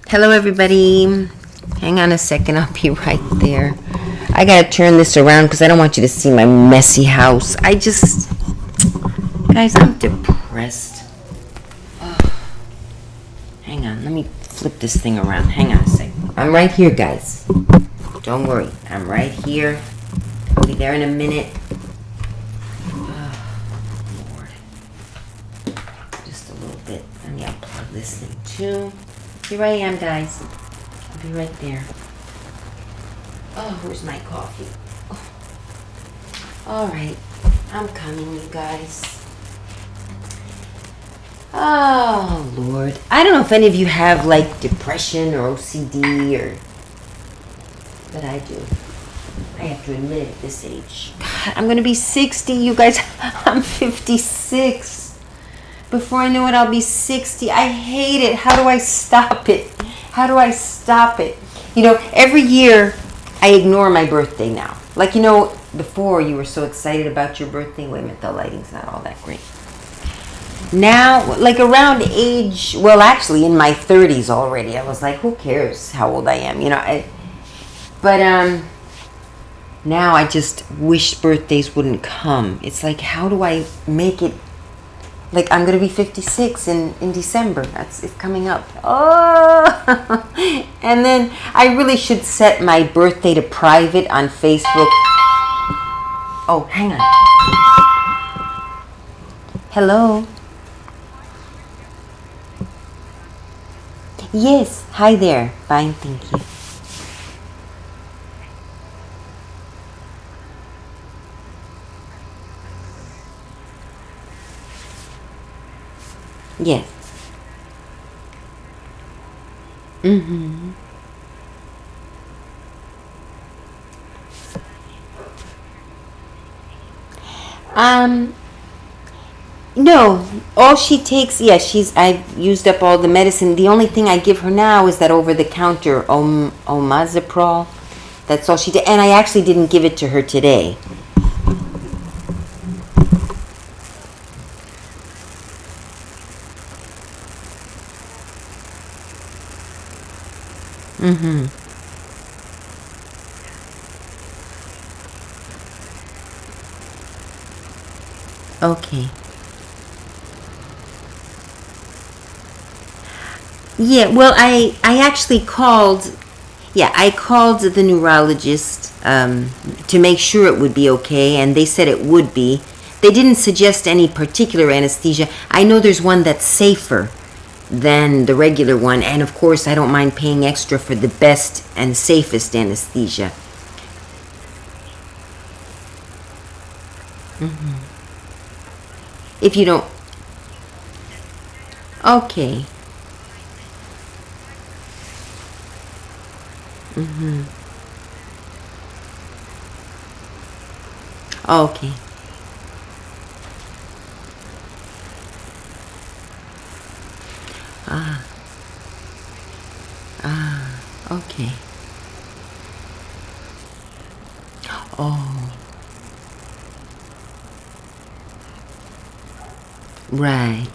Hello, everybody. Hang on a second. I'll be right there. I gotta turn this around because I don't want you to see my messy house. Guys, I'm depressed. Hang on. Let me flip this thing around. Hang on a second. I'm right here, guys. Don't worry. I'm right here. I'll be there in a minute. Lord. Just a little bit. Let me unplug this thing, too. Here I am, guys. I'll be right there. Oh, where's my coffee? Oh. All right. I'm coming, you guys. Oh, Lord. I don't know if any of you have, like, depression or OCD but I do. I have to admit it at this age. God, I'm going to be 60, you guys. I'm 56. Before I know it, I'll be 60. I hate it. How do I stop it? How do I stop it? You know, every year I ignore my birthday now. Like, you know, before you were so excited about your birthday. Wait a minute, the lighting's not all that great. Now, like around age, well, actually in my 30s already, I was like, who cares how old I am? You know, now I just wish birthdays wouldn't come. It's like, how do I make it? Like, I'm going to be 56 in December. It's coming up. Oh! And then I really should set my birthday to private on Facebook. Oh, hang on. Hello? Yes. Hi there. Fine, thank you. Yes. Mm-hmm. No. All she takes, I've used up all the medicine. The only thing I give her now is that over-the-counter Omazepro. That's all she did. And I actually didn't give it to her today. Mm-hmm. Okay. Yeah, well, I actually called, I called the neurologist to make sure it would be okay, and they said it would be. They didn't suggest any particular anesthesia. I know there's one that's safer than the regular one, and of course I don't mind paying extra for the best and safest anesthesia. Hmm. If you don't, okay. Hmm. Okay. Ah, okay. Oh, right.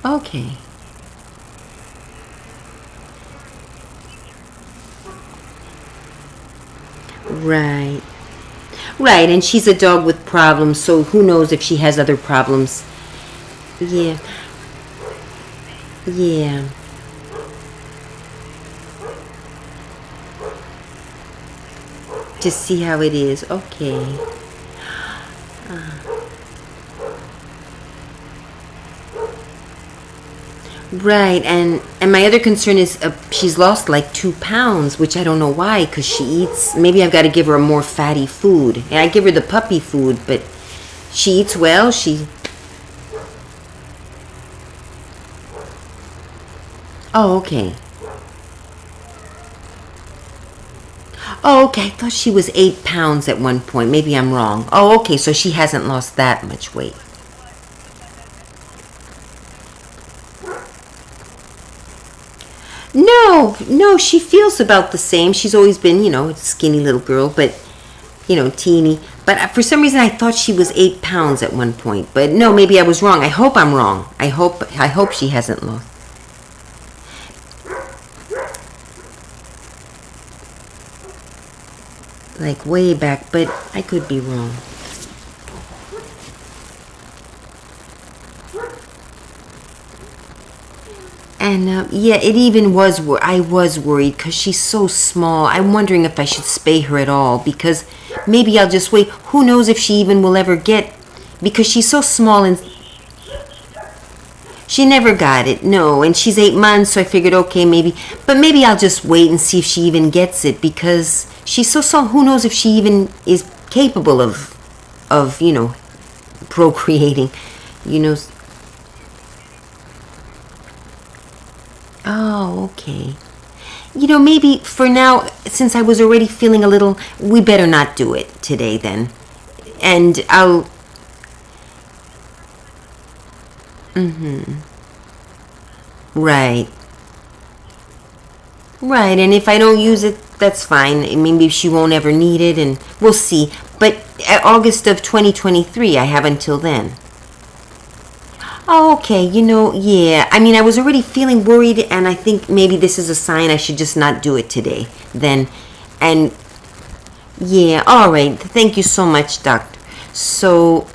Okay. Right. Right, and she's a dog with problems, so who knows if she has other problems. Yeah. Yeah. To see how it is. Okay. Right, and my other concern is she's lost like 2 pounds, which I don't know why, because she eats. Maybe I've got to give her a more fatty food. And I give her the puppy food, but she eats well. Oh, okay. Oh, okay. I thought she was 8 pounds at one point. Maybe I'm wrong. Oh, okay. So she hasn't lost that much weight. No, she feels about the same. She's always been, a skinny little girl, but, teeny. But for some reason, I thought she was 8 pounds at one point. But no, maybe I was wrong. I hope I'm wrong. I hope she hasn't lost. like way back, but I could be wrong. And yeah, it even was. I was worried because she's so small. I'm wondering if I should spay her at all, because maybe I'll just wait. Who knows if she even will ever get, because she's so small and she never got it. No, and she's 8 months, so I figured okay, maybe, but maybe I'll just wait and see if she even gets it, because she's so small. Who knows if she even is capable of procreating, you know. Oh, okay. Maybe for now, since I was already feeling a little, we better not do it today then. And I'll... Right. Right, and if I don't use it, that's fine. Maybe she won't ever need it, and we'll see. But August of 2023, I have until then. Oh, okay. Yeah. I mean, I was already feeling worried, and I think maybe this is a sign I should just not do it today. Then, and yeah, all right. Thank you so much, doctor. So,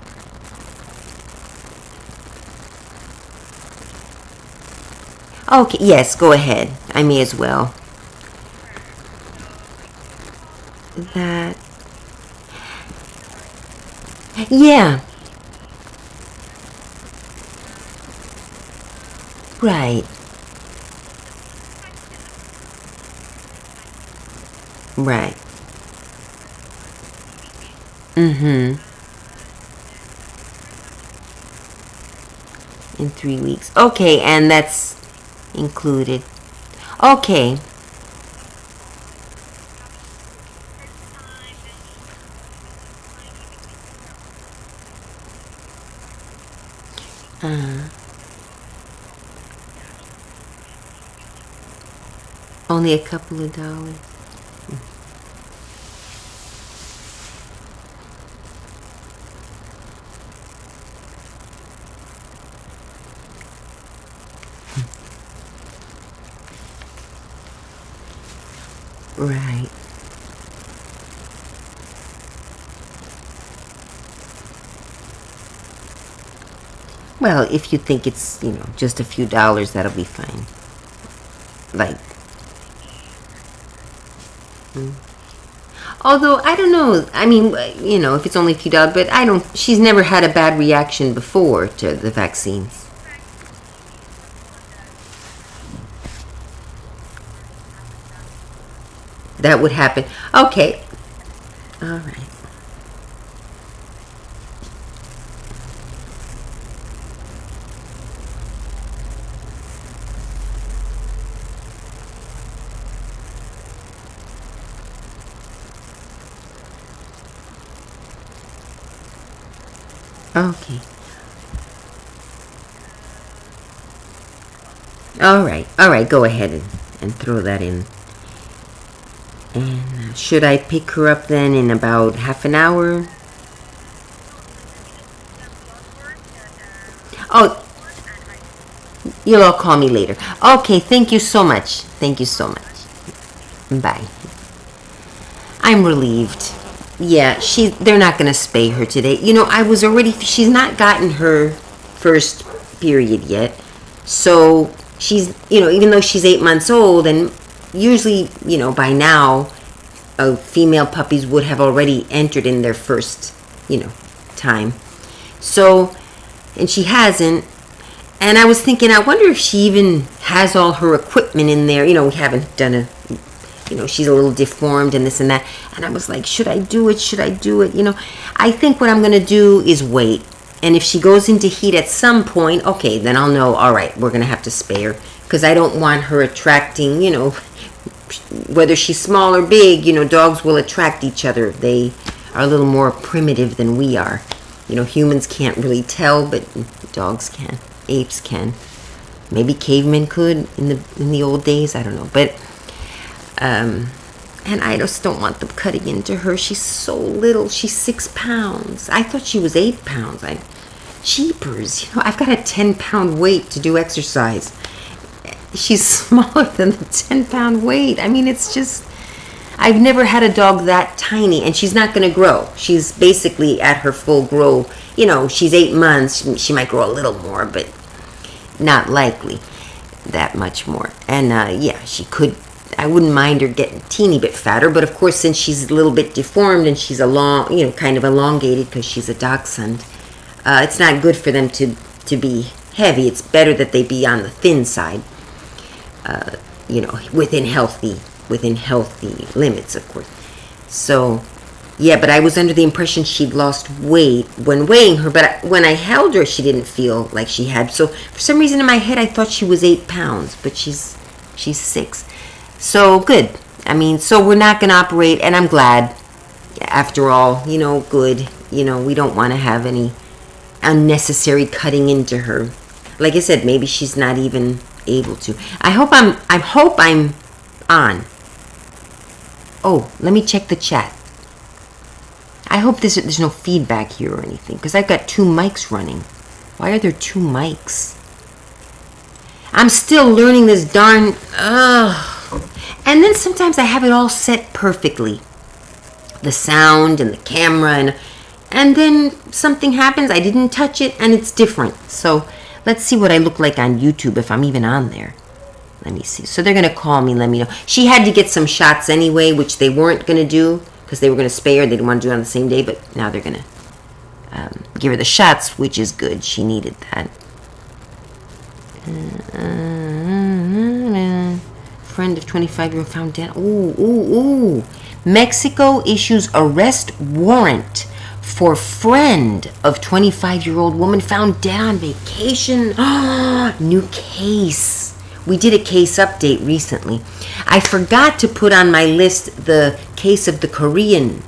okay, yes, go ahead. I may as well. That, yeah, right, right. Mm-hmm. In 3 weeks. Okay, and that's included. Okay. Uh, only a couple of dollars. Right. Well, if you think it's, just a few dollars, that'll be fine. Like, although, I don't know. I mean, if it's only a few dollars, but she's never had a bad reaction before to the vaccines. That would happen. Okay. All right. Okay. All right. All right. Go ahead and throw that in. And should I pick her up then in about half an hour? Oh, you'll all call me later. Okay. Thank you so much. Thank you so much. Bye. I'm relieved. Yeah, they're not going to spay her today. She's not gotten her first period yet. So she's, even though she's 8 months old, and usually, by now, female puppies would have already entered in their first, time. So, and she hasn't. And I was thinking, I wonder if she even has all her equipment in there. We haven't done she's a little deformed and this and that. And I was like, should I do it? Should I do it? I think what I'm going to do is wait. And if she goes into heat at some point, okay, then I'll know, all right, we're going to have to spay her. Because I don't want her attracting, whether she's small or big, dogs will attract each other. They are a little more primitive than we are. Humans can't really tell, but dogs can. Apes can. Maybe cavemen could in the old days. I don't know. But and I just don't want them cutting into her. She's so little. She's 6 pounds. I thought she was 8 pounds. Jeepers. I've got a 10-pound weight to do exercise. She's smaller than the 10-pound weight. I mean, it's just, I've never had a dog that tiny, and she's not going to grow. She's basically at her full grow. You know, she's 8 months. She might grow a little more, but not likely that much more. And yeah, she could. I wouldn't mind her getting a teeny bit fatter, but of course, since she's a little bit deformed and she's kind of elongated because she's a dachshund, it's not good for them to be heavy. It's better that they be on the thin side, within healthy limits, of course. So, yeah, but I was under the impression she'd lost weight when weighing her, but when I held her, she didn't feel like she had. So, for some reason in my head, I thought she was 8 pounds, but she's 6. So, good. I mean, so we're not going to operate, and I'm glad. After all, good. We don't want to have any unnecessary cutting into her. Like I said, maybe she's not even able to. I hope I'm on. Oh, let me check the chat. I hope there's no feedback here or anything, because I've got 2 mics running. Why are there 2 mics? I'm still learning this darn... And then sometimes I have it all set perfectly. The sound and the camera, and then something happens, I didn't touch it, and it's different. So let's see what I look like on YouTube if I'm even on there. Let me see. So they're going to call me and let me know. She had to get some shots anyway, which they weren't going to do because they were going to spay her. They didn't want to do it on the same day, but now they're going to give her the shots, which is good. She needed that. Friend of 25-year-old found dead. Ooh. Mexico issues arrest warrant for friend of 25-year-old woman found dead on vacation. New case. We did a case update recently. I forgot to put on my list the case of the Korean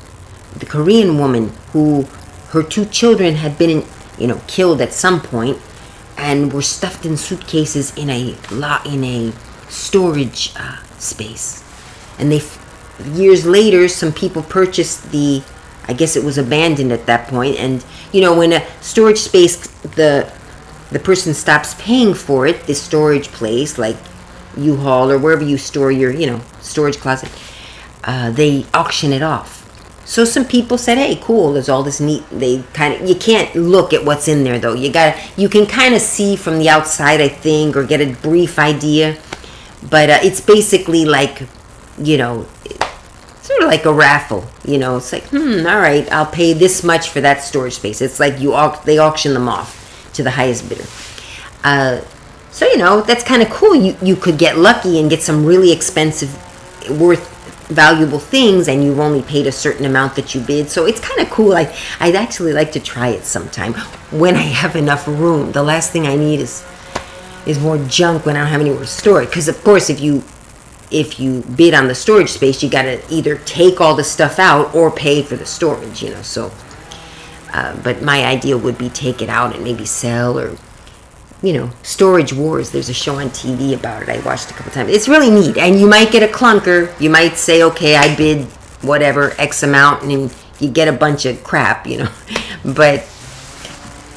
woman who her 2 children had been killed at some point and were stuffed in suitcases in a storage space. And years later, some people purchased I guess it was abandoned at that point. And, when a storage space, the person stops paying for it, the storage place, like U-Haul or wherever you store your, storage closet, they auction it off. So some people said, hey, cool, there's all this neat, you can't look at what's in there though. You can kind of see from the outside, I think, or get a brief idea. But it's basically like, sort of like a raffle, It's like, all right, I'll pay this much for that storage space. It's like they auction them off to the highest bidder. So, that's kind of cool. You could get lucky and get some really expensive, valuable things, and you've only paid a certain amount that you bid. So it's kind of cool. I'd actually like to try it sometime when I have enough room. The last thing I need is more junk when I don't have anywhere to store it. Because of course, if you bid on the storage space, you got to either take all the stuff out or pay for the storage. So. But my idea would be take it out and maybe sell, or Storage Wars. There's a show on TV about it. I watched a couple times. It's really neat, and you might get a clunker. You might say, okay, I bid whatever X amount, and you get a bunch of crap, But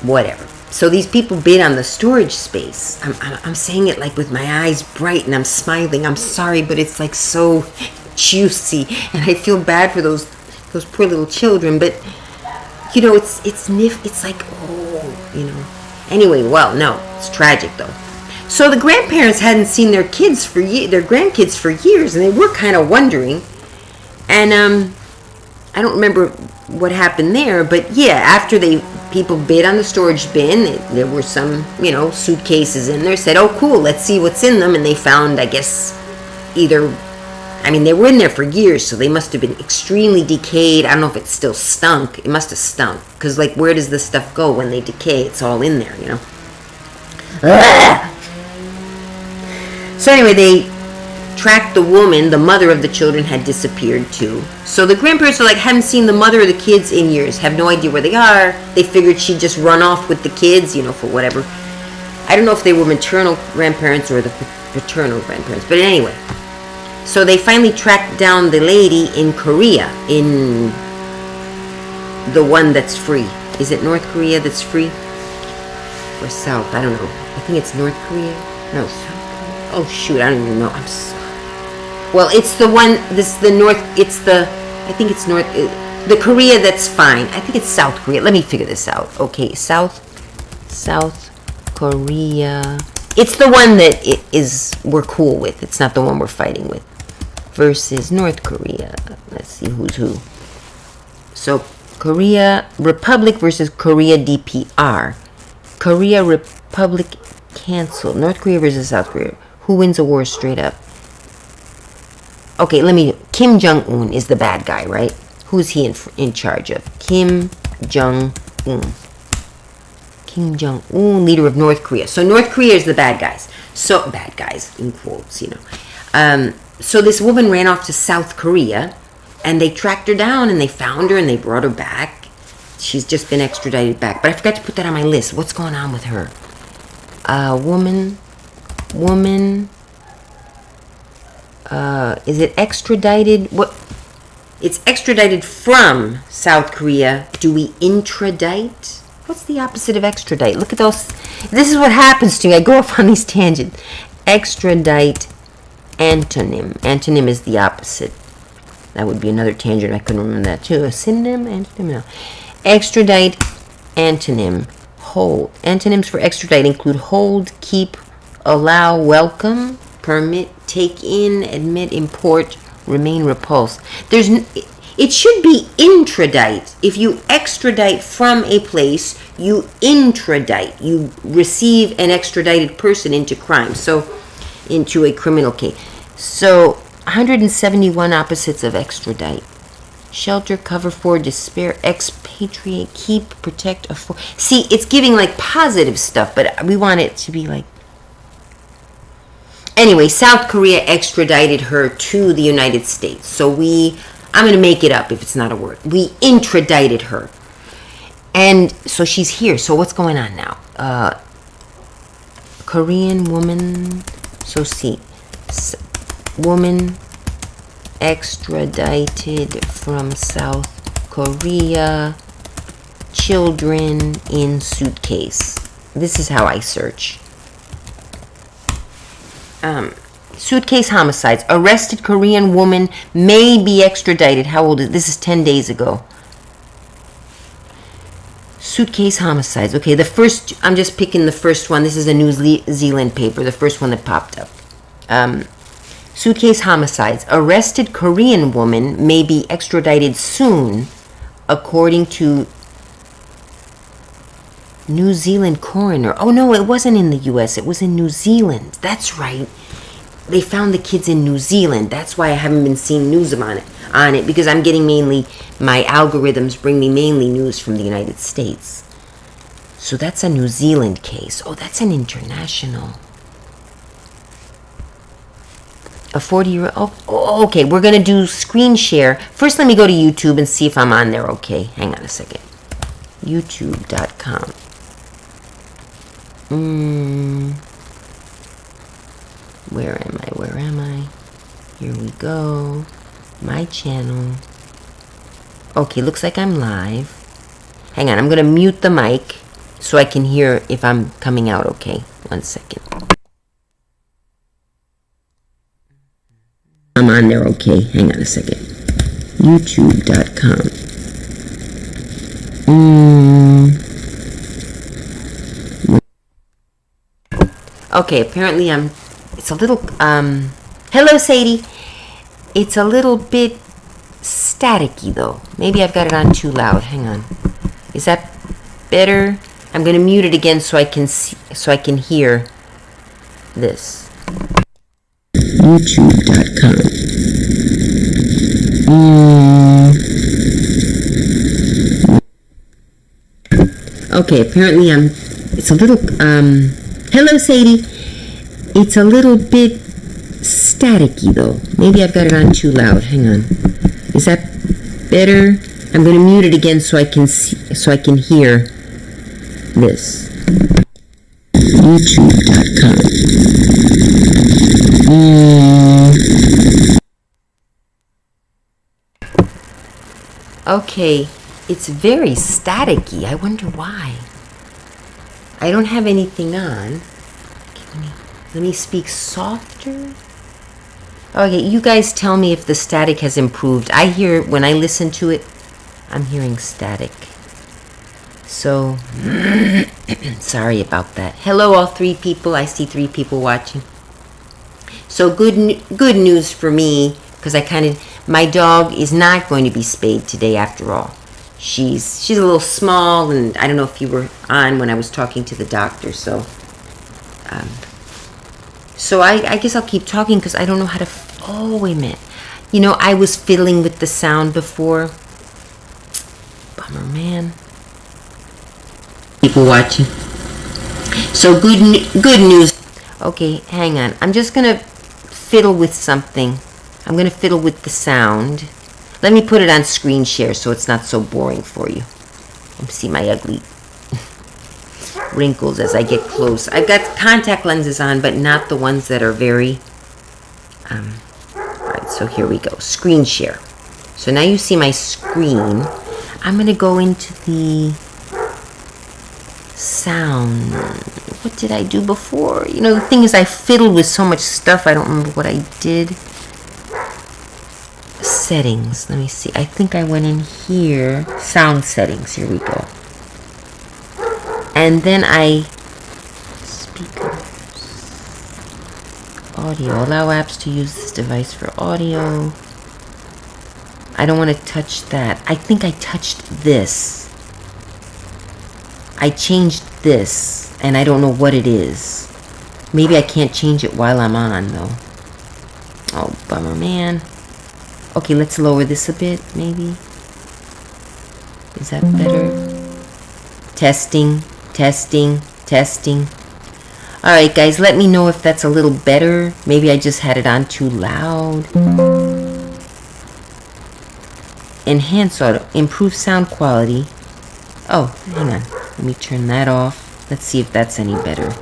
whatever. So these people bid on the storage space. I'm saying it like with my eyes bright and I'm smiling. I'm sorry, but it's like so juicy, and I feel bad for those poor little children. But it's like Anyway, well, no, it's tragic though. So the grandparents hadn't seen their grandkids for years, and they were kind of wondering. And I don't remember what happened there, but yeah, after people bid on the storage bin, there were some, suitcases in there. Said, oh, cool, let's see what's in them. And they found, I guess, they were in there for years, so they must have been extremely decayed. I don't know if it still stunk. It must have stunk. Because, where does this stuff go when they decay? It's all in there, So anyway, they tracked the woman. The mother of the children had disappeared, too. So the grandparents are hadn't seen the mother of the kids in years. Have no idea where they are. They figured she'd just run off with the kids, for whatever. I don't know if they were maternal grandparents or the paternal grandparents. But anyway. So they finally tracked down the lady in Korea, in the one that's free. Is it North Korea that's free? Or South? I don't know. I think it's North Korea. No, South Korea. Oh, shoot. I don't even know. I'm sorry. Well, it's the one. This the North. It's the. I think it's North. The Korea that's fine. I think it's South Korea. Let me figure this out. Okay, South Korea. It's the one that we're cool with. It's not the one we're fighting with. Versus North Korea. Let's see who's who. So Korea Republic versus Korea DPR. Korea Republic canceled. North Korea versus South Korea. Who wins a war straight up? Okay, Kim Jong-un is the bad guy, right? Who's he in charge of? Kim Jong-un. Kim Jong-un, leader of North Korea. So North Korea is the bad guys. So, bad guys, in quotes, So this woman ran off to South Korea, and they tracked her down, and they found her, and they brought her back. She's just been extradited back. But I forgot to put that on my list. What's going on with her? Woman... is it extradited? What? It's extradited from South Korea. Do we intradite? What's the opposite of extradite? Look at those. This is what happens to me. I go off on these tangents. Extradite, antonym. Antonym is the opposite. That would be another tangent. I couldn't remember that too. A synonym, antonym, no. Extradite, antonym, hold. Antonyms for extradite include hold, keep, allow, welcome, permit, take in, admit, import, remain, repulse. It should be intradite. If you extradite from a place, you intradite. You receive an extradited person into crime, so into a criminal case. So 171 opposites of extradite. Shelter, cover for, despair, expatriate, keep, protect, afford. See, it's giving like positive stuff, but we want it to be like. Anyway, South Korea extradited her to the United States. So I'm going to make it up if it's not a word. We intradicted her. And so she's here. So what's going on now? Korean woman. So see. Woman extradited from South Korea. Children in suitcase. This is how I search. Suitcase homicides. Arrested Korean woman may be extradited. How old is this? Is 10 days ago. Suitcase homicides. Okay, I'm just picking the first one. This is a New Zealand paper, the first one that popped up. Suitcase homicides. Arrested Korean woman may be extradited soon, according to New Zealand coroner. Oh no, it wasn't in the US, it was in New Zealand. That's right. They found the kids in New Zealand. That's why I haven't been seeing news on it, because I'm getting my algorithms bring me mainly news from the United States. So that's a New Zealand case. Oh, that's an international. A 40-year-old. Oh, okay, we're going to do screen share. First, let me go to YouTube and see if I'm on there. Okay, hang on a second. YouTube.com. Where am I? Here we go. My channel. Okay, looks like I'm live. Hang on, I'm going to mute the mic so I can hear if I'm coming out okay. 1 second. I'm on there okay. Hang on a second. YouTube.com. Okay, apparently it's a little, hello Sadie. It's a little bit staticky though. Maybe I've got it on too loud. Hang on. Is that better? I'm going to mute it again so I can hear this. YouTube.com. Okay, apparently it's a little, hello Sadie. It's a little bit staticky though. Maybe I've got it on too loud. Hang on. Is that better? I'm going to mute it again so I can hear this. YouTube.com. Okay, it's very staticky. I wonder why. I don't have anything on. Okay, let me speak softer. Okay, you guys tell me if the static has improved. I hear, when I listen to it, I'm hearing static. So, sorry about that. Hello, all 3 people. I see 3 people watching. So, good news for me, because my dog is not going to be spayed today after all. She's a little small, and I don't know if you were on when I was talking to the doctor, so I guess I'll keep talking because I don't know how to. Oh, wait a minute. You know, I was fiddling with the sound before. Bummer, man. People watching. So good news. Okay, hang on. I'm just gonna fiddle with something. I'm gonna fiddle with the sound. Let me put it on screen share so it's not so boring for you. See my ugly wrinkles as I get close. I've got contact lenses on, but not the ones that are very... Alright, so here we go. Screen share. So now you see my screen. I'm going to go into the sound. What did I do before? You know, the thing is I fiddled with so much stuff, I don't remember what I did. Settings. Let me see. I think I went in here. Sound settings. Here we go. And then speakers. Audio. Allow apps to use this device for audio. I don't want to touch that. I think I touched this. I changed this, and I don't know what it is. Maybe I can't change it while I'm on, though. Oh, bummer, man. Okay, let's lower this a bit, maybe. Is that better? Testing, testing, testing. Alright, guys, let me know if that's a little better. Maybe I just had it on too loud. Enhance audio. Improve sound quality. Oh, hang on. Let me turn that off. Let's see if that's any better.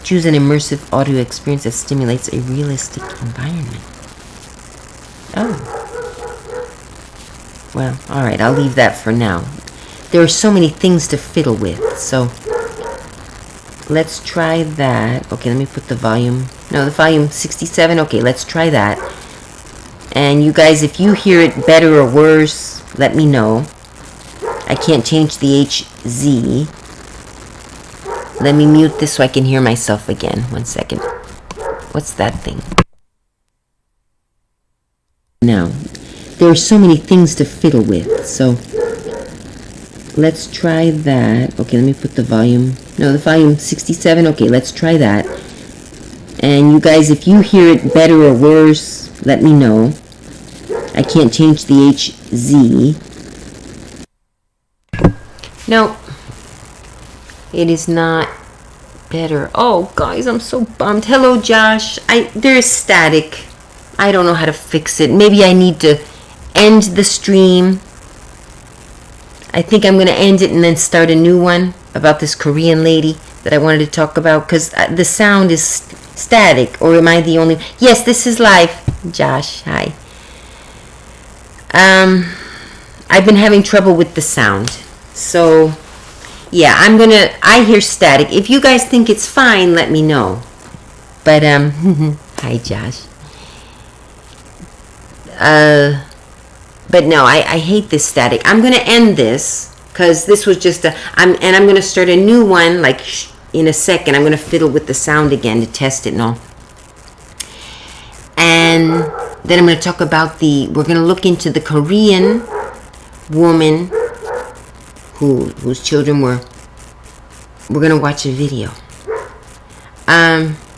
Choose an immersive audio experience that stimulates a realistic environment. Oh. Well, alright, I'll leave that for now. There are so many things to fiddle with, so let's try that. Okay, let me put the volume. No, the volume 67. Okay, let's try that. And you guys, if you hear it better or worse, let me know. I can't change the HZ. Let me mute this so I can hear myself again. 1 second. What's that thing? Now, there are so many things to fiddle with, so let's try that. Okay, let me put the volume. No, the volume 67. Okay, let's try that. And you guys, if you hear it better or worse, let me know. I can't change the HZ. No, it is not better. Oh, guys, I'm so bummed. Hello, Josh. There's static. I don't know how to fix it. Maybe I need to end the stream. I think I'm going to end it and then start a new one about this Korean lady that I wanted to talk about, because the sound is static. Or am I the only... Yes, this is live. Josh, hi. I've been having trouble with the sound. So, yeah, I hear static. If you guys think it's fine, let me know. But, hi, Josh. But no, I hate this static. I'm going to end this, because this was just I'm going to start a new one, like, in a second. I'm going to fiddle with the sound again to test it and all. And then I'm going to talk about we're going to look into the Korean woman whose children we're going to watch a video.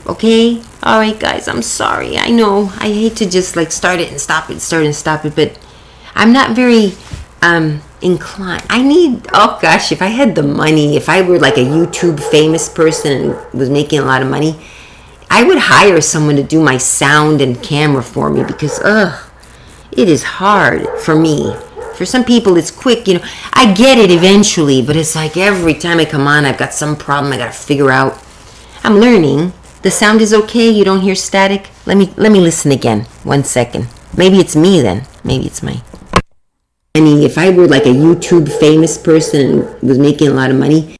Okay? Alright, guys, I'm sorry. I know. I hate to just, like, start it and stop it, start and stop it, but I'm not very, inclined. Oh gosh, if I had the money, if I were, like, a YouTube famous person and was making a lot of money, I would hire someone to do my sound and camera for me, because, it is hard for me. For some people, it's quick, you know. I get it eventually, but it's like every time I come on, I've got some problem I gotta figure out. I'm learning. The sound is okay? You don't hear static? Let me listen again. 1 second. Maybe it's me then. Maybe it's my... I mean, if I were like a YouTube famous person and was making a lot of money...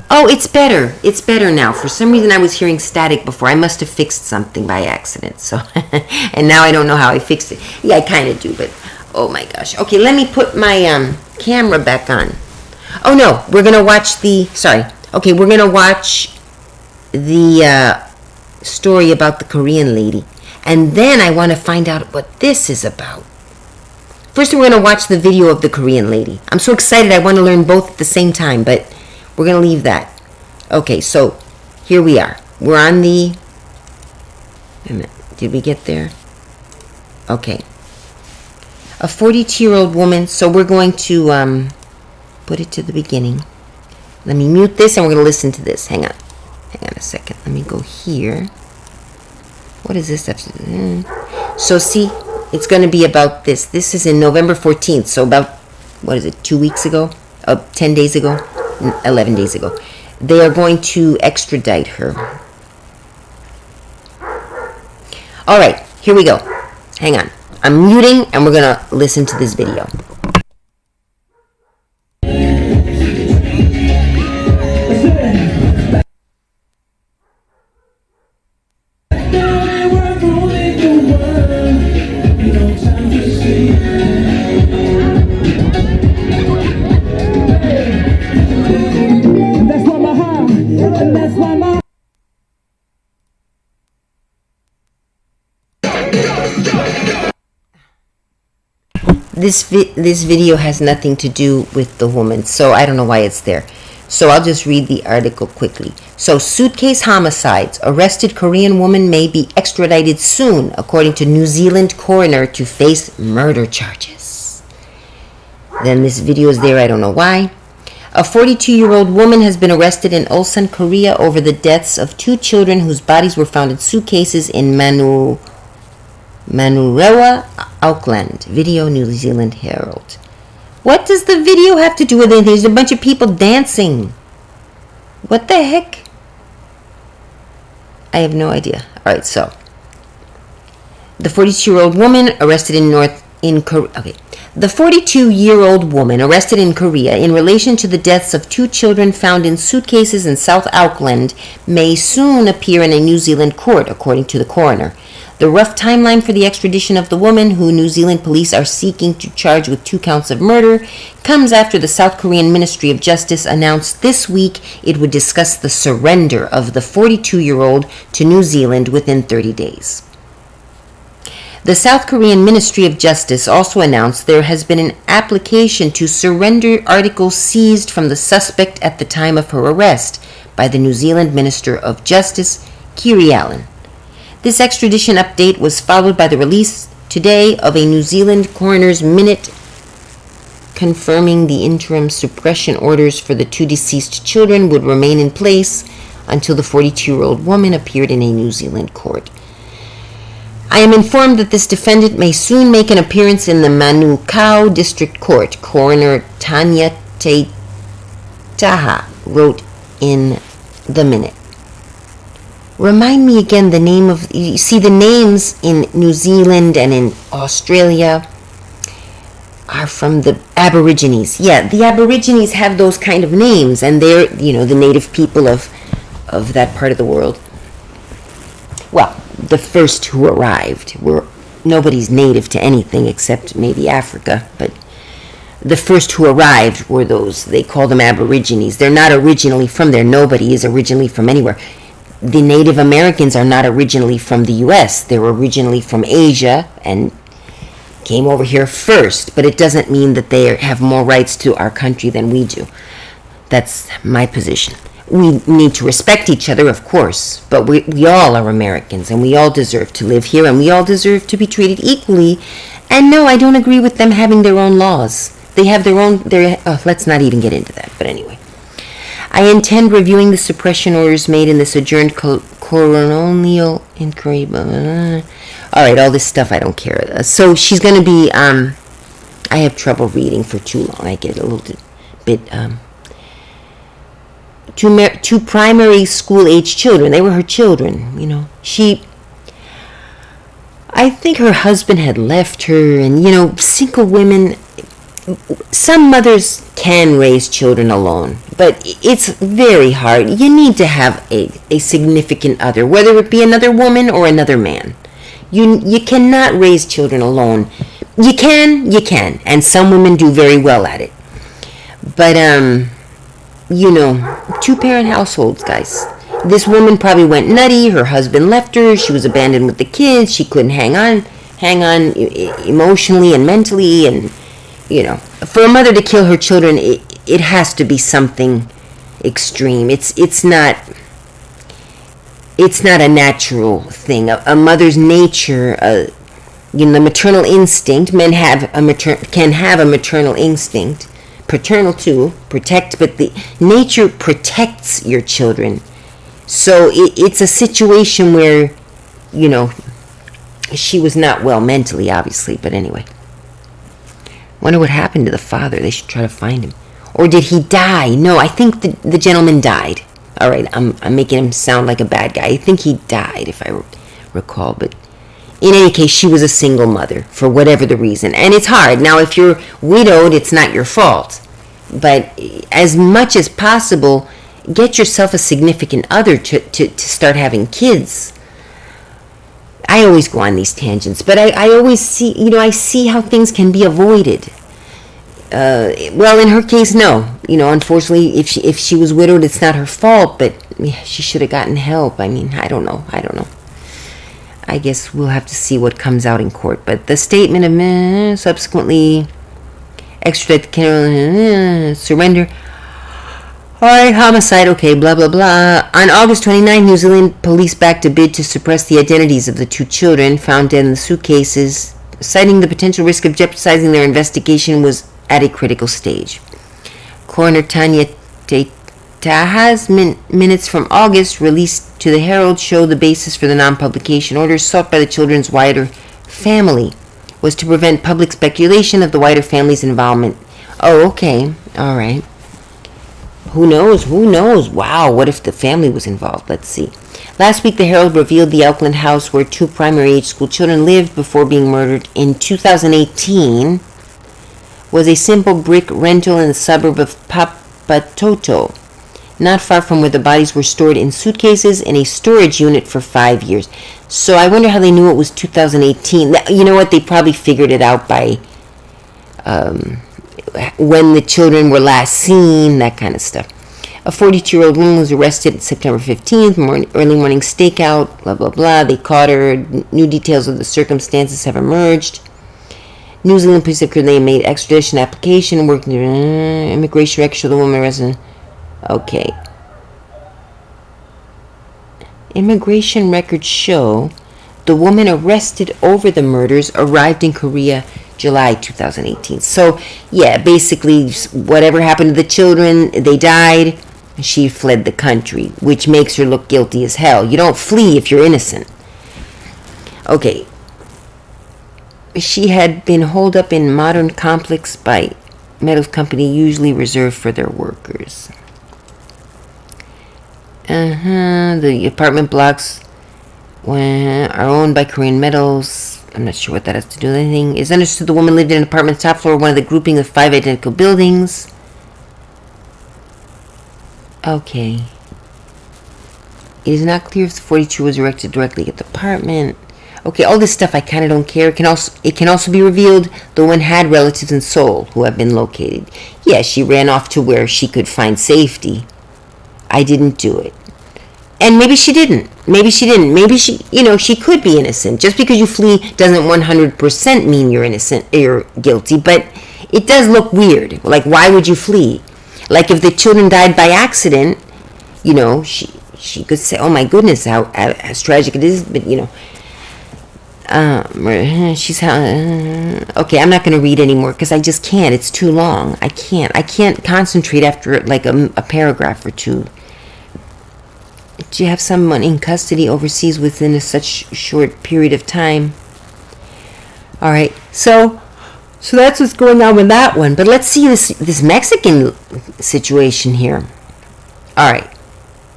Oh, No, it's better. It's better now. For some reason, I was hearing static before. I must have fixed something by accident. So, and now I don't know how I fixed it. Yeah, I kind of do, but oh my gosh. Okay, let me put my camera back on. Oh no, we're gonna watch the. Sorry. Okay, we're gonna watch the story about the Korean lady, and then I want to find out what this is about. First, we're gonna watch the video of the Korean lady. I'm so excited. I want to learn both at the same time, but. We're going to leave that. Okay, so here we are. We're on the... Wait a minute. Did we get there? Okay. A 42-year-old woman. So we're going to put it to the beginning. Let me mute this and we're going to listen to this. Hang on. Hang on a second. Let me go here. What is this? So see, it's going to be about this. This is in November 14th. So about, what is it, 2 weeks ago? 10 days ago? 11 days ago. They are going to extradite her. All right, here we go. Hang on. I'm muting and we're going to listen to this video. This video has nothing to do with the woman, so I don't know why it's there. So I'll just read the article quickly. So, suitcase homicides. Arrested Korean woman may be extradited soon, according to New Zealand coroner, to face murder charges. Then this video is there, I don't know why. A 42-year-old woman has been arrested in Ulsan, Korea over the deaths of 2 children whose bodies were found in suitcases in Manurewa, Auckland. Video, New Zealand Herald. What does the video have to do with it? There's a bunch of people dancing. What the heck? I have no idea. Alright, so. The 42-year-old woman arrested in Korea. Okay. The 42-year-old woman arrested in Korea in relation to the deaths of 2 children found in suitcases in South Auckland may soon appear in a New Zealand court, according to the coroner. The rough timeline for the extradition of the woman, who New Zealand police are seeking to charge with 2 counts of murder, comes after the South Korean Ministry of Justice announced this week it would discuss the surrender of the 42-year-old to New Zealand within 30 days. The South Korean Ministry of Justice also announced there has been an application to surrender articles seized from the suspect at the time of her arrest by the New Zealand Minister of Justice, Kiri Allen. This extradition update was followed by the release today of a New Zealand coroner's minute confirming the interim suppression orders for the 2 deceased children would remain in place until the 42-year-old woman appeared in a New Zealand court. I am informed that this defendant may soon make an appearance in the Manukau District Court, Coroner Tanya Taha wrote in the minute. Remind me again the name of... You see, the names in New Zealand and in Australia are from the Aborigines. Yeah, the Aborigines have those kind of names, and they're, the native people of that part of the world. Well, the first who arrived were... Nobody's native to anything except maybe Africa, but the first who arrived were those, they call them Aborigines. They're not originally from there. Nobody is originally from anywhere. The Native Americans are not originally from the U.S. They're originally from Asia and came over here first, but it doesn't mean that they have more rights to our country than we do. That's my position. We need to respect each other, of course, but we all are Americans, and we all deserve to live here, and we all deserve to be treated equally. And no, I don't agree with them having their own laws. They have their own... let's not even get into that, but anyway. I intend reviewing the suppression orders made in this adjourned colonial inquiry. All right, all this stuff, I don't care. So she's going to be... I have trouble reading for too long. I get a little bit... Two primary school-age children. They were her children, I think her husband had left her, and, single women... some mothers can raise children alone, but it's very hard. You need to have a significant other, whether it be another woman or another man. You cannot raise children alone. You can, and some women do very well at it. But, two-parent households, guys. This woman probably went nutty. Her husband left her. She was abandoned with the kids. She couldn't hang on emotionally and mentally, and for a mother to kill her children, it has to be something extreme. It's not a natural thing. A mother's nature, the maternal instinct. Men can have a maternal instinct, paternal too, protect. But the nature protects your children. So it's a situation where, she was not well mentally, obviously. But anyway. Wonder what happened to the father. They should try to find him. Or did he die? No, I think the gentleman died. All right, I'm making him sound like a bad guy. I think he died, if I recall. But in any case, she was a single mother for whatever the reason. And it's hard. Now, if you're widowed, it's not your fault. But as much as possible, get yourself a significant other to start having kids. I always go on these tangents, but I always see, I see how things can be avoided. Well, in her case, no. Unfortunately, if she was widowed, it's not her fault, but she should have gotten help. I mean, I don't know. I guess we'll have to see what comes out in court. But the statement of subsequently extradited, surrender. Alright, homicide, okay, blah, blah, blah. On August 29, New Zealand police backed a bid to suppress the identities of the two children found dead in the suitcases, citing the potential risk of jeopardizing their investigation was at a critical stage. Coroner Tanya Taha's minutes from August, released to the Herald, show the basis for the non-publication order sought by the children's wider family was to prevent public speculation of the wider family's involvement. Oh, okay, alright. Who knows? Wow, what if the family was involved? Let's see. Last week, the Herald revealed the Auckland house where two primary age school children lived before being murdered in 2018 was a simple brick rental in the suburb of Papatoetoe, not far from where the bodies were stored in suitcases in a storage unit for 5 years. So I wonder how they knew it was 2018. You know what? They probably figured it out by when the children were last seen, that kind of stuff. A 42-year-old woman was arrested September 15th, early morning stakeout, blah, blah, blah. They caught her. New details of the circumstances have emerged. New Zealand police have currently made extradition application, working immigration records show the woman resident. Okay. Immigration records show the woman arrested over the murders arrived in Korea July 2018. So, yeah, basically, whatever happened to the children, they died. She fled the country, which makes her look guilty as hell. You don't flee if you're innocent. Okay. She had been holed up in modern complex by metals company usually reserved for their workers. The apartment blocks are owned by Korean Metals. I'm not sure what that has to do with anything. It's understood the woman lived in an apartment top floor, one of the grouping of 5 identical buildings. Okay. It is not clear if the 42 was erected directly at the apartment. Okay, all this stuff I kind of don't care. It can also be revealed the woman had relatives in Seoul who have been located. Yeah, she ran off to where she could find safety. I didn't do it. And maybe she didn't. Maybe she could be innocent. Just because you flee doesn't 100% mean you're innocent, you're guilty, but it does look weird. Like, why would you flee? Like, if the children died by accident, she could say, oh my goodness, how tragic it is, but, she's okay, I'm not going to read anymore because I just can't. It's too long. I can't concentrate after, like, a paragraph or two. Do you have someone in custody overseas within such short period of time? All right, so that's what's going on with that one. But let's see this Mexican situation here. All right,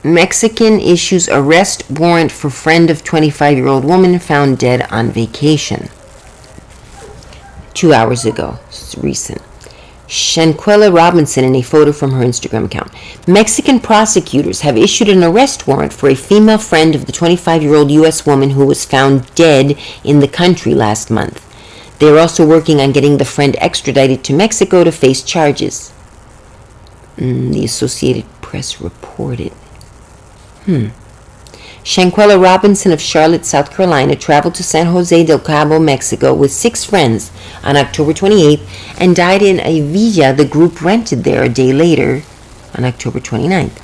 Mexican issues arrest warrant for friend of 25-year-old woman found dead on vacation. 2 hours ago. It's recent. Shanquella Robinson in a photo from her Instagram account. Mexican prosecutors have issued an arrest warrant for a female friend of the 25-year-old U.S. woman who was found dead in the country last month. They are also working on getting the friend extradited to Mexico to face charges. The Associated Press reported. Shanquella Robinson of Charlotte, South Carolina, traveled to San Jose del Cabo, Mexico, with 6 friends on October 28th and died in a villa the group rented there a day later on October 29th.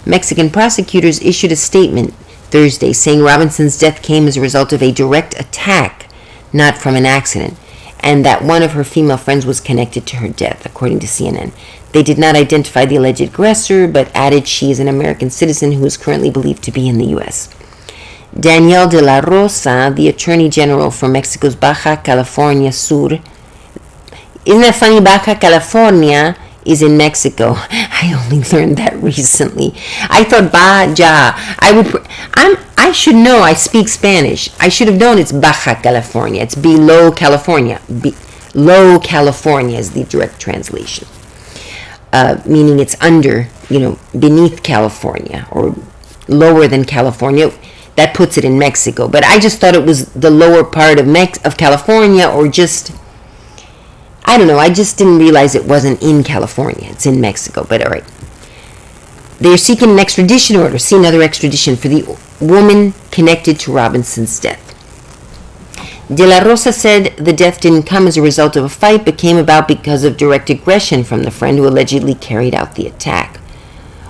Mexican prosecutors issued a statement Thursday saying Robinson's death came as a result of a direct attack, not from an accident, and that one of her female friends was connected to her death, according to CNN. They did not identify the alleged aggressor, but added she is an American citizen who is currently believed to be in the U.S. Daniel de la Rosa, the Attorney General for Mexico's Baja California Sur. Isn't that funny? Baja California is in Mexico. I only learned that recently. I thought Baja. I should know. I speak Spanish. I should have known it's Baja California. It's below California. Below California is the direct translation. Meaning it's under, beneath California or lower than California. That puts it in Mexico. But I just thought it was the lower part of California, or just, I don't know. I just didn't realize it wasn't in California. It's in Mexico. But all right. They're seeking an extradition order. See another extradition for the woman connected to Robinson's death. De La Rosa said the death didn't come as a result of a fight, but came about because of direct aggression from the friend who allegedly carried out the attack.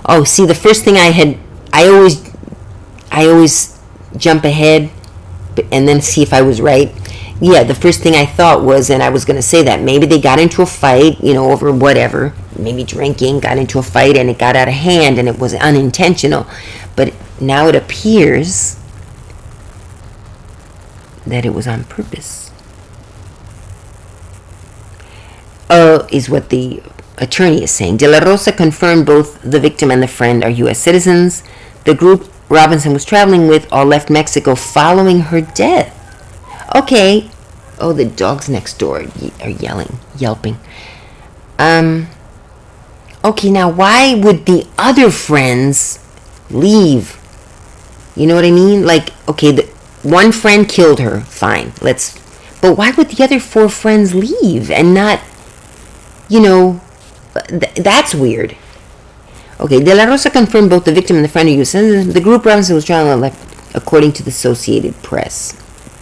Oh, see, the first thing I always jump ahead and then see if I was right. Yeah, the first thing I thought was, and I was going to say that, maybe they got into a fight, over whatever, maybe drinking, got into a fight and it got out of hand and it was unintentional. But now it appears that it was on purpose. Is what the attorney is saying. De La Rosa confirmed both the victim and the friend are U.S. citizens. The group Robinson was traveling with all left Mexico following her death. Okay. Oh, the dogs next door are yelping. Okay, now why would the other friends leave? You know what I mean? Like, okay, one friend killed her, fine, but why would the other 4 friends leave and not, that's weird. Okay, De La Rosa confirmed both the victim and the friend who used the group Robinson was trying to elect, according to the Associated Press.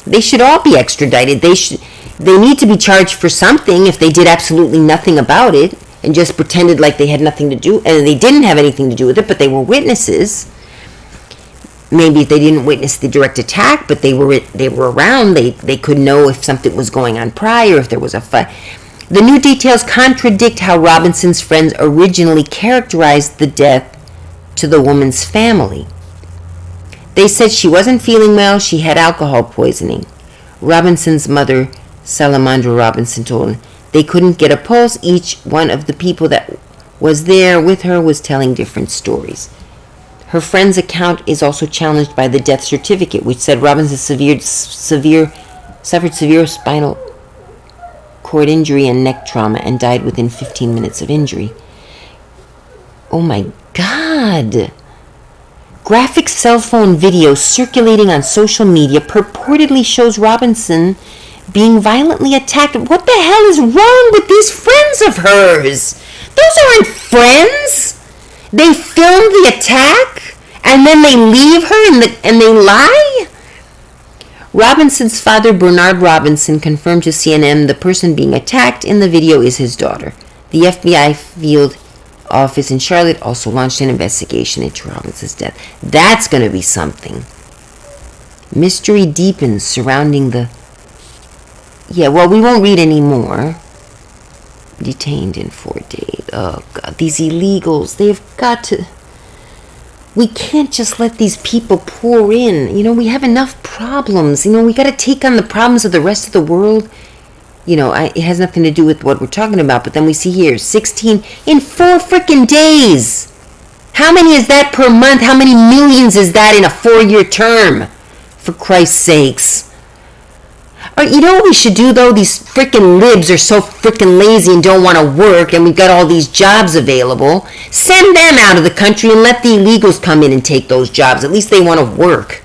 They should all be extradited. They need to be charged for something if they did absolutely nothing about it and just pretended like they had nothing to do, and they didn't have anything to do with it, but they were witnesses. Maybe they didn't witness the direct attack, but they were around. They could know if something was going on prior, if there was a fight. The new details contradict how Robinson's friends originally characterized the death to the woman's family. They said she wasn't feeling well, she had alcohol poisoning. Robinson's mother, Salamandra Robinson, told him they couldn't get a pulse. Each one of the people that was there with her was telling different stories. Her friend's account is also challenged by the death certificate, which said Robinson suffered severe spinal cord injury and neck trauma and died within 15 minutes of injury. Oh my God! Graphic cell phone video circulating on social media purportedly shows Robinson being violently attacked. What the hell is wrong with these friends of hers? Those aren't friends! They filmed the attack and then they leave her and they lie? Robinson's father, Bernard Robinson, confirmed to CNN the person being attacked in the video is his daughter. The FBI field office in Charlotte also launched an investigation into Robinson's death. That's going to be something. Mystery deepens surrounding the... Yeah, well, we won't read any more. Detained in 4 days. Oh, God. These illegals, they've got to... We can't just let these people pour in. We have enough problems. We got to take on the problems of the rest of the world. It has nothing to do with what we're talking about. But then we see here, 16 in 4 freaking days. How many is that per month? How many millions is that in a 4-year term? For Christ's sakes. Or you know what we should do though? These freaking libs are so freaking lazy and don't want to work, and we've got all these jobs available. Send them out of the country and let the illegals come in and take those jobs. At least they want to work.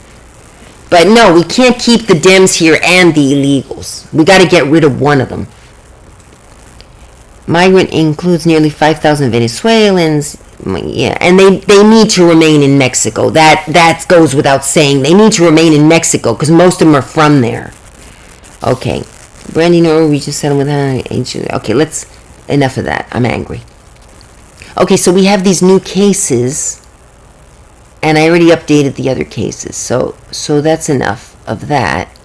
But no, we can't keep the Dems here and the illegals. We got to get rid of one of them. Migrant includes nearly 5,000 Venezuelans. Yeah, and they need to remain in Mexico. That goes without saying. They need to remain in Mexico because most of them are from there. Okay, Brandy Norwood, we just settled with her. Okay, enough of that. I'm angry. Okay, so we have these new cases, and I already updated the other cases. So that's enough of that.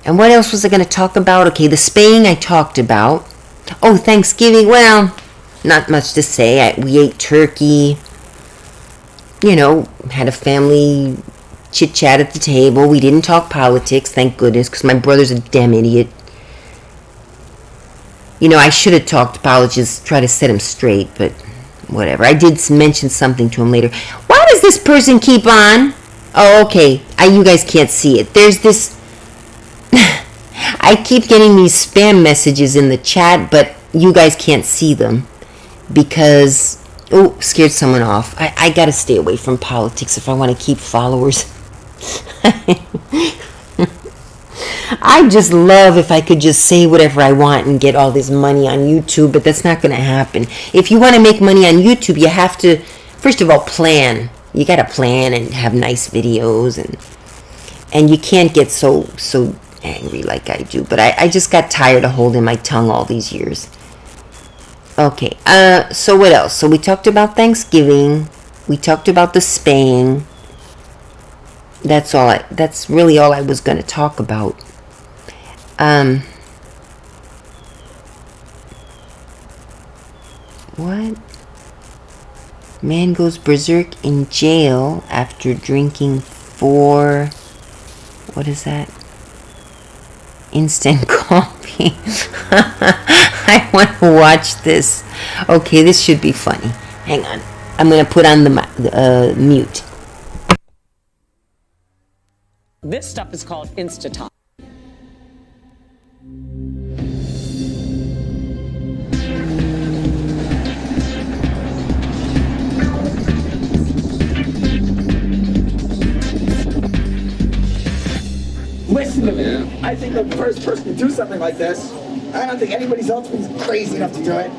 And what else was I going to talk about? Okay, the spaying I talked about. Oh, Thanksgiving. Well, not much to say. We ate turkey. You know, had a family chit chat at the table. We didn't talk politics, thank goodness, because my brother's a damn idiot. You know, I should have talked politics, try to set him straight, but whatever. I did mention something to him later. Why does this person keep on? Oh, okay. You guys can't see it. There's this. I keep getting these spam messages in the chat, but you guys can't see them because. Oh, scared someone off. I gotta stay away from politics if I want to keep followers. I just love if I could just say whatever I want and get all this money on YouTube, but that's not going to happen. If you want to make money on YouTube, you have to, first of all, plan. You got to plan and have nice videos, and you can't get so angry like I do. But I just got tired of holding my tongue all these years. Okay, so what else? So we talked about Thanksgiving. We talked about the spaying. That's really all I was going to talk about. What? Man goes berserk in jail after drinking 4... What is that? Instant coffee. I want to watch this. Okay, this should be funny. Hang on. I'm going to put on the mute. This stuff is called Instaton. Listen to me. I think the first person to do something like this, I don't think anybody else is crazy enough to do it.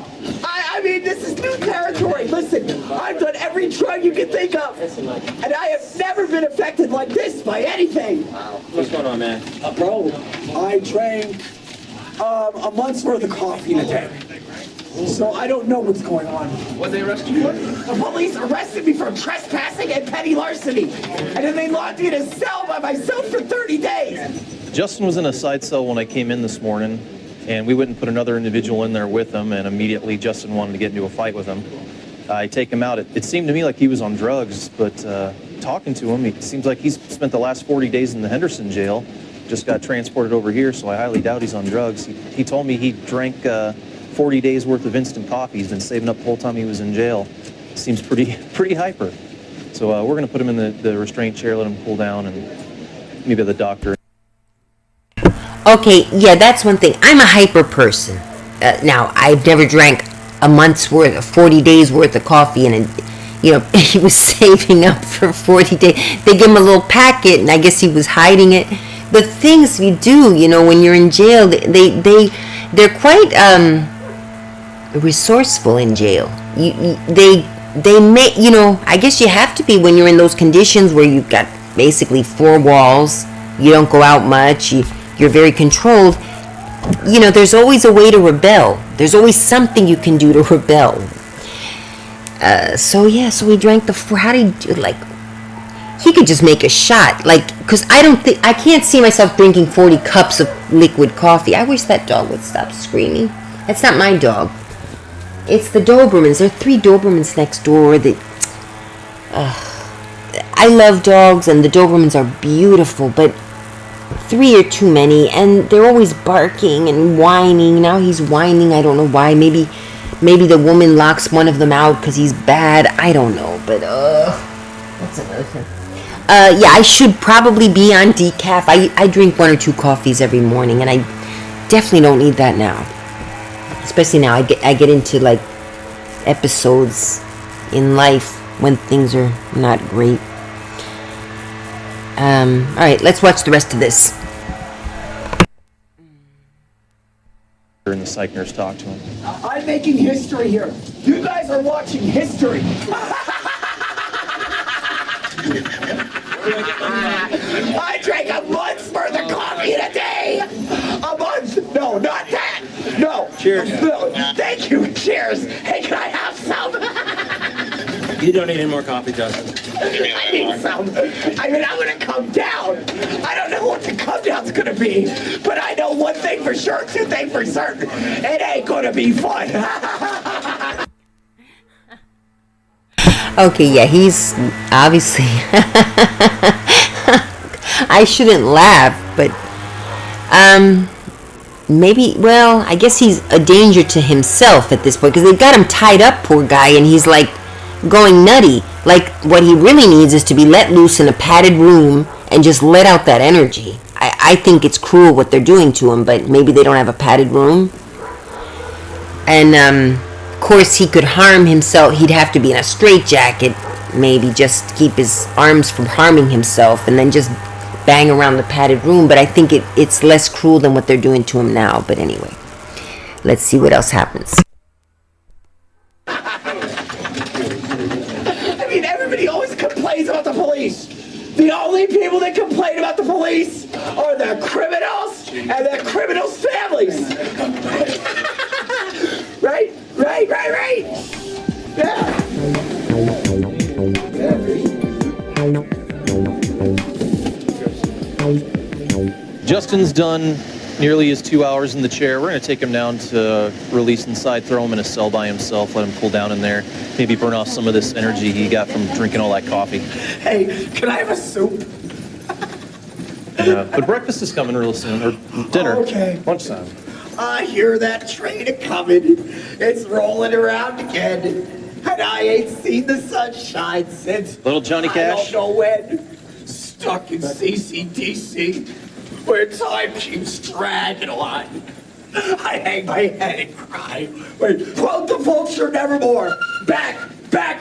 I mean, this is new territory. Listen, I've done every drug you can think of. And I have never been affected like this by anything. Wow. What's going on, man? Bro, I drank a month's worth of coffee in a day. So I don't know what's going on. What they arrested you for? The police arrested me for trespassing and petty larceny. And then they locked me in a cell by myself for 30 days. Justin was in a side cell when I came in this morning, and we went and put another individual in there with him, and immediately Justin wanted to get into a fight with him. I take him out. It seemed to me like he was on drugs, but talking to him, it seems like he's spent the last 40 days in the Henderson jail, just got transported over here, so I highly doubt he's on drugs. He told me he drank 40 days worth of instant coffee. He's been saving up the whole time he was in jail. Seems pretty hyper. So we're going to put him in the restraint chair, let him cool down, and maybe the doctor. Okay, yeah, that's one thing. I'm a hyper person. Now, I've never drank a month's worth, 40 days worth of coffee, and he was saving up for 40 days. They give him a little packet, and I guess he was hiding it. The things you do, when you're in jail, they're quite resourceful in jail. They may, I guess you have to be when you're in those conditions where you've got basically 4 walls. You don't go out much. You're very controlled. There's always a way to rebel. There's always something you can do to rebel. So we drank how do you do, he could just make a shot, because I can't see myself drinking 40 cups of liquid coffee. I wish that dog would stop screaming. That's not my dog. It's the Dobermans. There are 3 Dobermans next door I love dogs, and the Dobermans are beautiful, but 3 are too many, and they're always barking and whining. Now he's whining. I don't know why. Maybe the woman locks one of them out because he's bad. I don't know, but that's another thing. Yeah, I should probably be on decaf. I drink 1 or 2 coffees every morning, and I definitely don't need that now. Especially now, I get into like episodes in life when things are not great. All right, let's watch the rest of this. And the psych nurse talked to him. I'm making history here. You guys are watching history. I drank a month's worth of coffee in a day. A month? No, not that. No. Cheers. No. Thank you. Cheers. Hey, can I have some? You don't need any more coffee, Justin. I need some. I mean, I'm gonna come down. I don't know what the come down's gonna be, but I know one thing for sure, 2 things for certain. It ain't gonna be fun. Okay, yeah, he's obviously... I shouldn't laugh, but... maybe, well, I guess he's a danger to himself at this point, because they've got him tied up, poor guy, and he's like going nutty. Like, what he really needs is to be let loose in a padded room and just let out that energy. I think it's cruel what they're doing to him, but maybe they don't have a padded room. And, of course, he could harm himself. He'd have to be in a straitjacket, maybe just keep his arms from harming himself, and then just bang around the padded room. But I think it's less cruel than what they're doing to him now. But anyway, let's see what else happens. I mean, everybody always complains about the police. The only people that complain about the police are the criminals and the criminals' families. Right? Yeah. Justin's done nearly his 2 hours in the chair. We're going to take him down to release inside, throw him in a cell by himself, let him cool down in there, maybe burn off some of this energy he got from drinking all that coffee. Hey, can I have a soup? But breakfast is coming real soon, or dinner. Okay. Lunchtime. I hear that train a-coming. It's rolling around again. And I ain't seen the sunshine since... Little Johnny Cash? I don't know when. Stuck in CCDC, where time keeps dragging on. I hang my head and cry. Wait, quote the vulture nevermore. Back,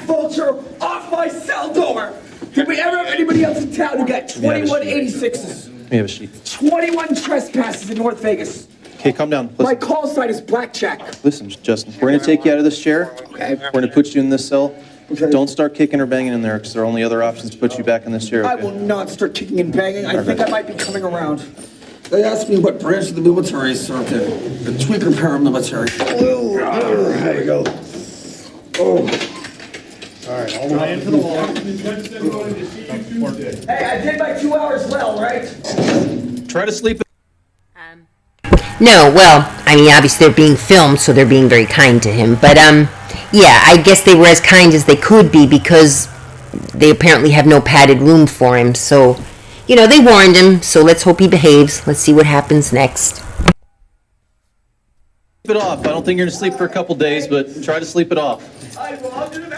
Vulture, off my cell door. Did we ever have anybody else in town who got 2186s? Let me have a sheet. 21 trespasses in North Vegas. Okay, calm down. My Listen, call sign is Blackjack. listen, Justin. We're going to take you out of this chair. Okay. We're going to put you in this cell. Okay. Don't start kicking or banging in there, because there are only other options to put you back in this chair. I Okay? will not start kicking and banging. I think I might be coming around. They asked me what branch of the military I served in. The tweaker paramilitary. Oh, there you go. Oh. All right, all the way into the wall. Hey, I did my 2 hours well, right? Try to sleep. No, well, I mean, obviously they're being filmed, so they're being very kind to him. But, yeah, I guess they were as kind as they could be because they apparently have no padded room for him. So, you know, they warned him, so let's hope he behaves. Let's see what happens next. Sleep it off. I don't think you're going to sleep for a couple days, but try to sleep it off.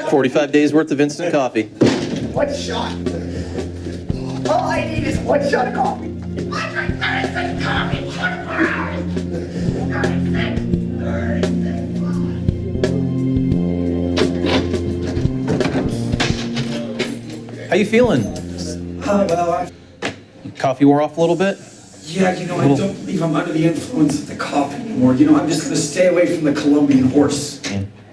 45 days worth of instant coffee. 1 shot. All I need is 1 shot of coffee. I drink 36 coffee. How you feeling? Well, Coffee wore off a little bit? yeah, you know, I don't believe I'm under the influence of the coffee anymore. You know, I'm just gonna stay away from the Colombian horse.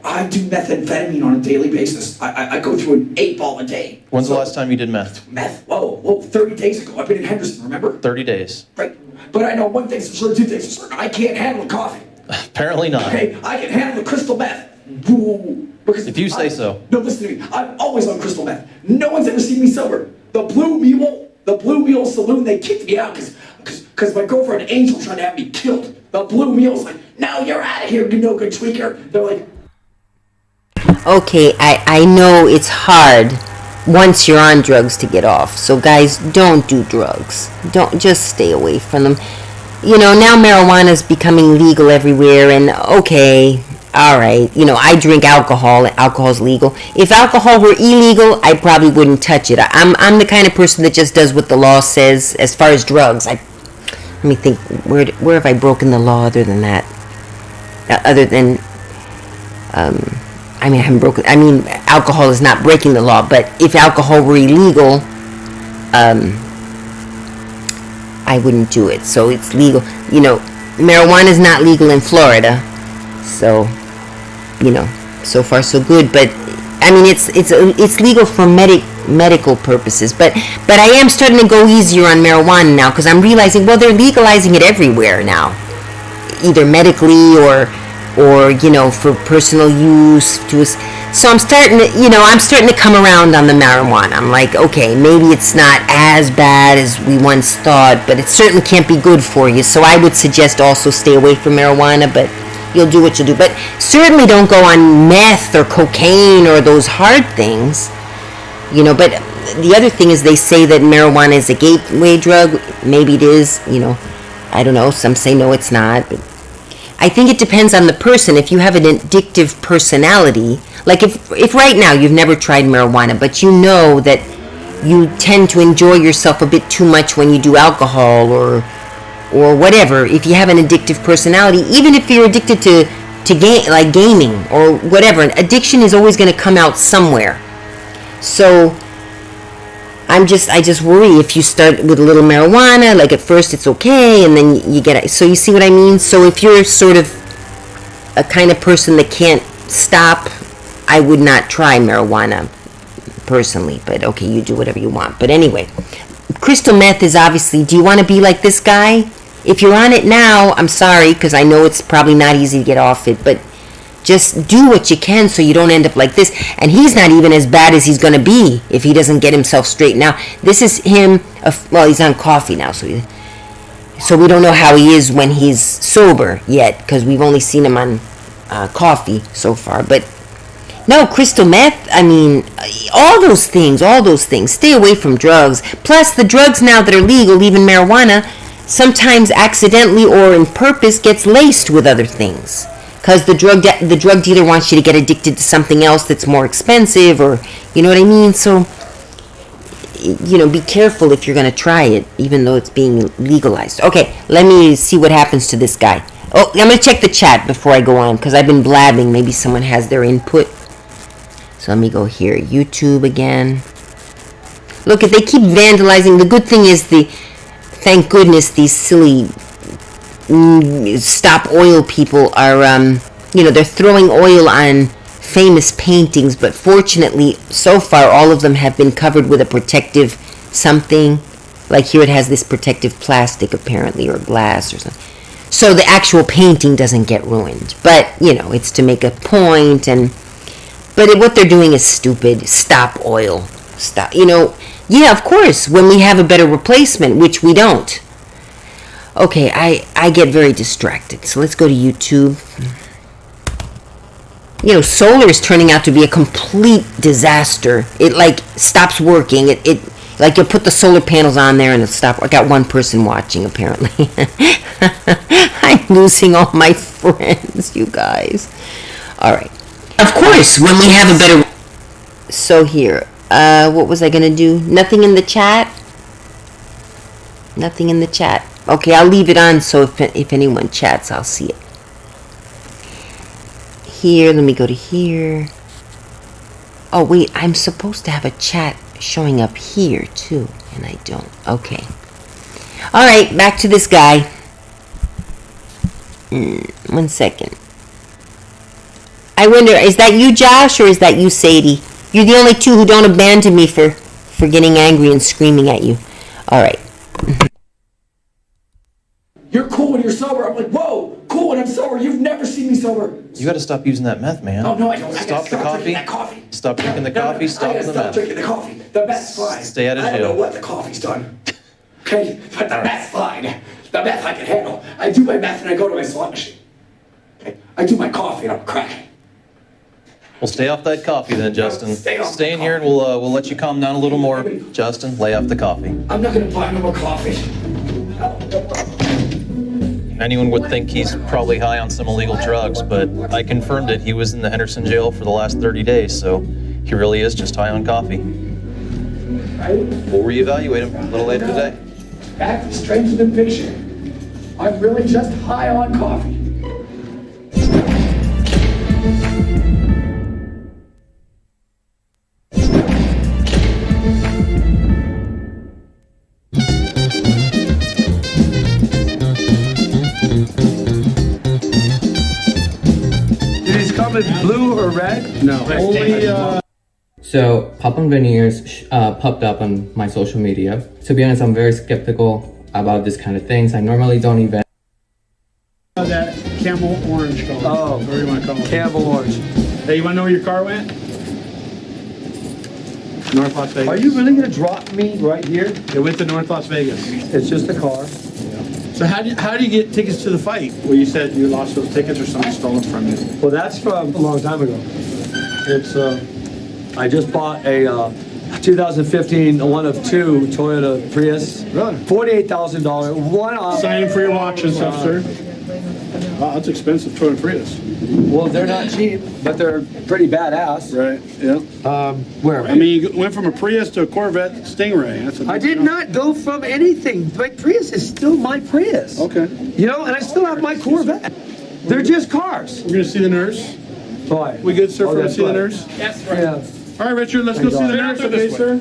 I do methamphetamine on a daily basis. I go through an 8-ball a day. When's the So- last time you did meth? Meth? Whoa, 30 days ago. I've been in Henderson, remember? 30 days. Right. But I know one thing's for sure, 2 things for certain. I can't handle coffee. Apparently not. Okay, I can handle the crystal meth. Woo. Because If you say so. No, listen to me. I'm always on crystal meth. No one's ever seen me sober. The Blue Mule Saloon, they kicked me out because my girlfriend Angel tried to have me killed. The Blue Mule's like, no, you're out of here, you no good tweaker. They're like, Okay, I know it's hard once you're on drugs to get off. So guys, don't do drugs. Don't, just stay away from them. You know, now marijuana's becoming legal everywhere, and okay, all right, I drink alcohol. Alcohol's legal. If alcohol were illegal, I probably wouldn't touch it. I'm the kind of person that just does what the law says. As far as drugs, let me think. Where have I broken the law other than that? Other than, I haven't broken. Alcohol is not breaking the law. But if alcohol were illegal, I wouldn't do it. So it's legal. Marijuana is not legal in Florida. So, so far so good. But it's legal for medical purposes. But I am starting to go easier on marijuana now because I'm realizing, well, they're legalizing it everywhere now, either medically or for personal use. So I'm starting to come around on the marijuana. I'm like, okay, maybe it's not as bad as we once thought, but it certainly can't be good for you. So I would suggest also stay away from marijuana, but you'll do what you'll do. But certainly don't go on meth or cocaine or those hard things. But the other thing is they say that marijuana is a gateway drug. Maybe it is, I don't know. Some say no, it's not. But I think it depends on the person. If you have an addictive personality, like if right now you've never tried marijuana, but you know that you tend to enjoy yourself a bit too much when you do alcohol or whatever, if you have an addictive personality, even if you're addicted to like gaming or whatever, an addiction is always going to come out somewhere. So I just worry if you start with a little marijuana, like at first it's okay, and then you get it. So you see what I mean? So if you're sort of a kind of person that can't stop, I would not try marijuana personally. But okay, you do whatever you want. But anyway, crystal meth is obviously, do you want to be like this guy? If you're on it now, I'm sorry, because I know it's probably not easy to get off it, but just do what you can so you don't end up like this. And he's not even as bad as he's going to be if he doesn't get himself straight. Now, this is him, well, he's on coffee now, so we don't know how he is when he's sober yet, because we've only seen him on coffee so far. But no, crystal meth, all those things. Stay away from drugs. Plus, the drugs now that are legal, even marijuana, sometimes accidentally or in purpose gets laced with other things. Because the drug dealer wants you to get addicted to something else that's more expensive, or, you know what I mean? So, be careful if you're going to try it, even though it's being legalized. Okay, let me see what happens to this guy. Oh, I'm going to check the chat before I go on, because I've been blabbing. Maybe someone has their input. So let me go here. YouTube again. Look, they keep vandalizing. The good thing is thank goodness these silly Stop Oil people are, they're throwing oil on famous paintings, but fortunately, so far, all of them have been covered with a protective something. Like here it has this protective plastic, apparently, or glass or something. So the actual painting doesn't get ruined. But, it's to make a point, but what they're doing is stupid. Stop Oil. Stop. Yeah, of course, when we have a better replacement, which we don't. Okay, I get very distracted. So let's go to YouTube. Solar is turning out to be a complete disaster. It stops working. It you put the solar panels on there and it stops. I got one person watching apparently. I'm losing all my friends, you guys. All right. Of course, when we have a better. So here, what was I gonna do? Nothing in the chat. Nothing in the chat. Okay, I'll leave it on so if anyone chats, I'll see it. Here, let me go to here. Oh, wait, I'm supposed to have a chat showing up here, too, and I don't. Okay. All right, back to this guy. 1 second. I wonder, is that you, Josh, or is that you, Sadie? You're the only two who don't abandon me for getting angry and screaming at you. All right. You're cool when you're sober. I'm like, whoa, cool when I'm sober. You've never seen me sober. You got to stop using that meth, man. Oh, no, I don't. Stop the coffee. Drinking that coffee. Stop drinking the coffee. Stop the Stop meth. drinking the coffee. The meth's fine. Stay out of jail. I don't know what the coffee's done. Okay? But the meth's fine. The meth I can handle. I do my meth and I go to my slot machine. Okay? I do my coffee and I'm cracking. Well, stay off that coffee then, Justin. Stay in here and we'll let you calm down a little more. Justin, lay off the coffee. I'm not going to buy no more coffee. anyone would think he's probably high on some illegal drugs, but I confirmed it. He was in the Henderson jail for the last 30 days, so he really is just high on coffee. We'll reevaluate him a little later today. Act stranger than fiction. I'm really just high on coffee. Do these come in blue or red? No, only, So pop-on veneers popped up on my social media. To be honest, I'm very skeptical about this kind of things. I normally don't even. that Camel Orange color. Oh. Whatever you want to call it. Campbell orange. Hey, you want to know where your car went? North Las Vegas. Are you really gonna drop me right here? It went to North Las Vegas. It's just a car. So how do you get tickets to the fight? Well, you said you lost those tickets or someone stole them from you. Well, that's from a long time ago. It's, I just bought a 2015 one of two Toyota Prius. Really? $48,000, one off. Sign in for your watch and stuff, sir. Wow, that's expensive Toyota Prius. Well, they're not cheap, but they're pretty badass. Right, yeah. Where? I mean, you went from a Prius to a Corvette Stingray. That's a I big did jump. not go from anything. My Prius is still my Prius. Okay. You know, and I still have my Corvette. They're just cars. We're gonna see the nurse. Why? We good, sir, Oh, for to that's see the right. nurse? Yeah. All right, Richard, let's go see the nurse, okay, sir?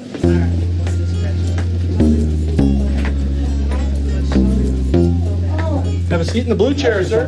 Have a seat in the blue chair, sir.